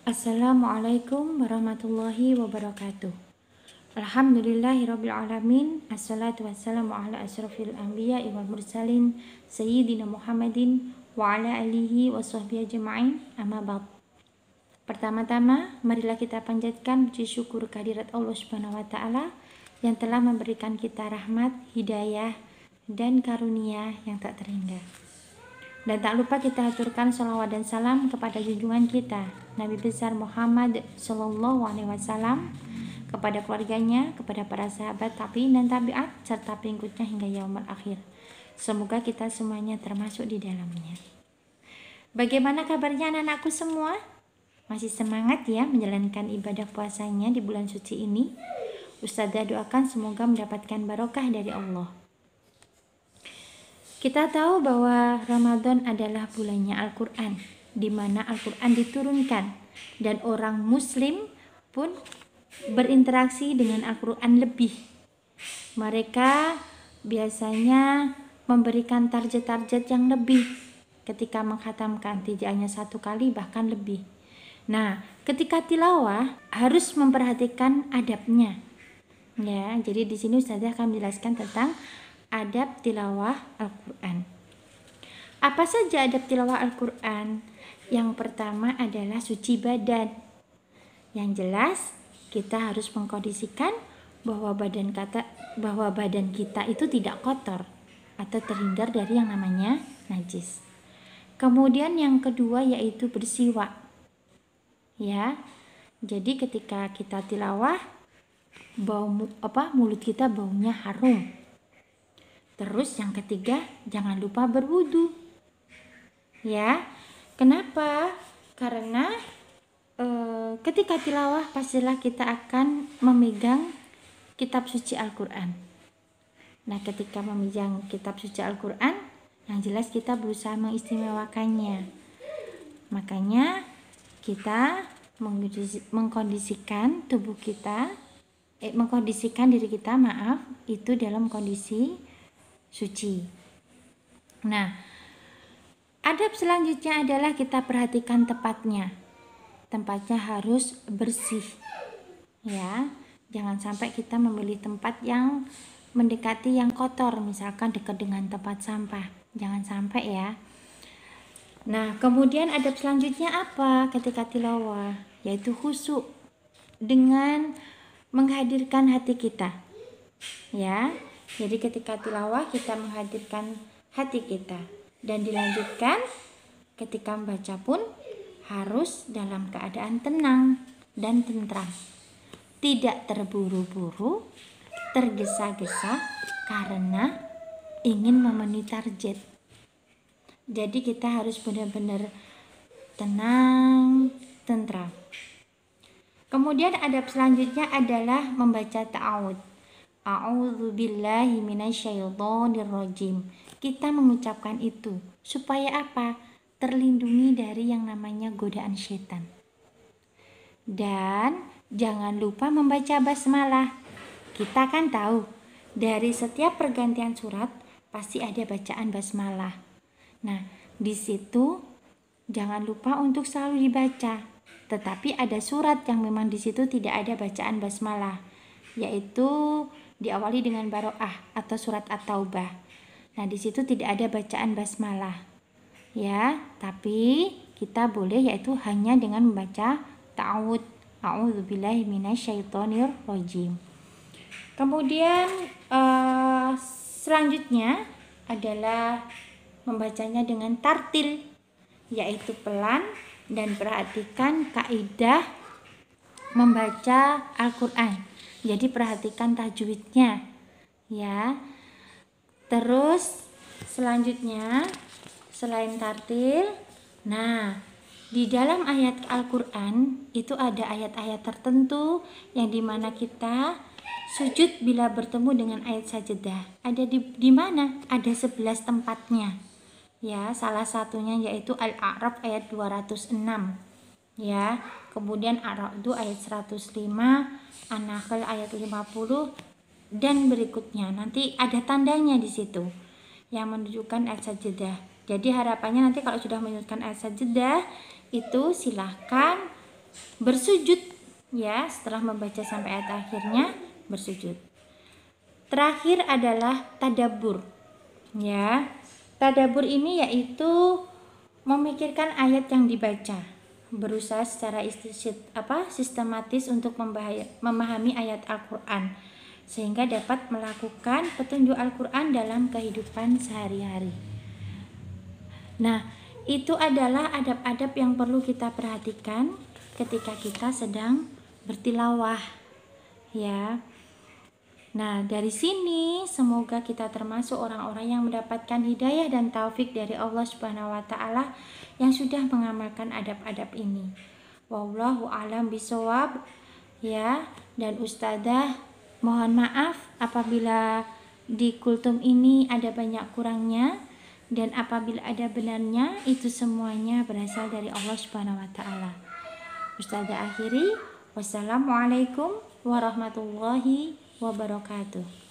Assalamualaikum warahmatullahi wabarakatuh. Alhamdulillahirrabbilalamin. Assalatu wassalamu ala asrafil anbiya wal mursalin Sayyidina Muhammadin wa ala alihi wa sahbihi ajma'in. Amma ba'd. Pertama-tama, marilah kita panjatkan puji syukur kehadirat Allah Subhanahu wa taala yang telah memberikan kita rahmat, hidayah, dan karunia yang tak terhingga. Dan tak lupa kita aturkan salawat dan salam kepada junjungan kita Nabi besar Muhammad Sallallahu Alaihi Wasallam, kepada keluarganya, kepada para sahabat, tabi'in dan tabi'at, serta pengikutnya hingga yaumul akhir. Semoga kita semuanya termasuk di dalamnya. Bagaimana kabarnya anak-anakku semua? Masih semangat ya menjalankan ibadah puasanya di bulan suci ini? Ustazah doakan semoga mendapatkan barokah dari Allah. Kita tahu bahwa Ramadan adalah bulannya Al-Quran, di mana Al-Quran diturunkan dan orang Muslim pun berinteraksi dengan Al-Quran lebih. Mereka biasanya memberikan target-target yang lebih ketika mengkhatamkan, tidak hanya satu kali bahkan lebih. Nah, ketika tilawah harus memperhatikan adabnya. Ya, jadi di sini Ustazah akan menjelaskan tentang adab tilawah Al-Quran. Apa saja adab tilawah Al-Quran? Yang pertama adalah suci badan. Yang jelas kita harus mengkondisikan bahwa badan kita itu tidak kotor atau terhindar dari yang namanya najis. Kemudian yang kedua yaitu bersiwak. Ya. Jadi ketika kita tilawah mulut kita baunya harum. Terus yang ketiga, jangan lupa berwudu. Ya, kenapa? Karena ketika tilawah pastilah kita akan memegang kitab suci Al-Quran. Nah, ketika memegang kitab suci Al-Quran, yang jelas kita berusaha mengistimewakannya. Makanya kita mengkondisikan tubuh kita, mengkondisikan diri kita, itu dalam kondisi suci. Nah, adab selanjutnya adalah kita perhatikan tempatnya. Tempatnya harus bersih. Ya, jangan sampai kita memilih tempat yang mendekati yang kotor, misalkan dekat dengan tempat sampah. Jangan sampai ya. Nah, kemudian adab selanjutnya apa ketika tilawah? Yaitu khusyuk dengan menghadirkan hati kita. Ya. Jadi ketika tilawah kita menghadirkan hati kita, dan dilanjutkan ketika membaca pun harus dalam keadaan tenang dan tentram. Tidak terburu-buru, tergesa-gesa karena ingin memenuhi target. Jadi kita harus benar-benar tenang, tentram. Kemudian adab selanjutnya adalah membaca ta'awudz. A'udzubillahi minasyaitonirrajim. Kita mengucapkan itu supaya apa? Terlindungi dari yang namanya godaan setan. Dan jangan lupa membaca basmalah. Kita kan tahu dari setiap pergantian surat pasti ada bacaan basmalah. Nah, di situ jangan lupa untuk selalu dibaca. Tetapi ada surat yang memang di situ tidak ada bacaan basmalah, yaitu diawali dengan baro'ah atau surat at-taubah. Nah, di situ tidak ada bacaan basmalah. Ya, tapi kita boleh yaitu hanya dengan membaca ta'awudz. A'udzubillahi minasyaitonirrajim. Kemudian selanjutnya adalah membacanya dengan tartil, yaitu pelan, dan perhatikan kaidah membaca Al-Quran. Jadi perhatikan tajwidnya ya. Terus selanjutnya selain tartil, nah di dalam ayat Al-Quran itu ada ayat-ayat tertentu yang dimana kita sujud bila bertemu dengan ayat sajdah. Ada di mana? Ada 11 tempatnya ya. Salah satunya yaitu Al-A'raf ayat 206 ya. Kemudian Ar-Ra'd ayat 105, An-Nahl ayat 50 dan berikutnya. Nanti ada tandanya di situ yang menunjukkan ayat sajdah. Jadi harapannya nanti kalau sudah menunjukkan ayat sajdah itu silahkan bersujud ya, setelah membaca sampai ayat akhirnya bersujud. Terakhir adalah tadabbur. Ya. Tadabbur ini yaitu memikirkan ayat yang dibaca, berusaha secara sistematis untuk memahami ayat Al-Qur'an sehingga dapat melakukan petunjuk Al-Qur'an dalam kehidupan sehari-hari. Nah, itu adalah adab-adab yang perlu kita perhatikan ketika kita sedang bertilawah, ya. Nah, dari sini semoga kita termasuk orang-orang yang mendapatkan hidayah dan taufik dari Allah Subhanahu wa taala yang sudah mengamalkan adab-adab ini. Wallahu a'lam bishawab, ya. Dan ustadzah mohon maaf apabila di kultum ini ada banyak kurangnya, dan apabila ada benarnya, itu semuanya berasal dari Allah Subhanahu wa taala. Ustadzah akhiri, wassalamualaikum warahmatullahi wabarakatuh.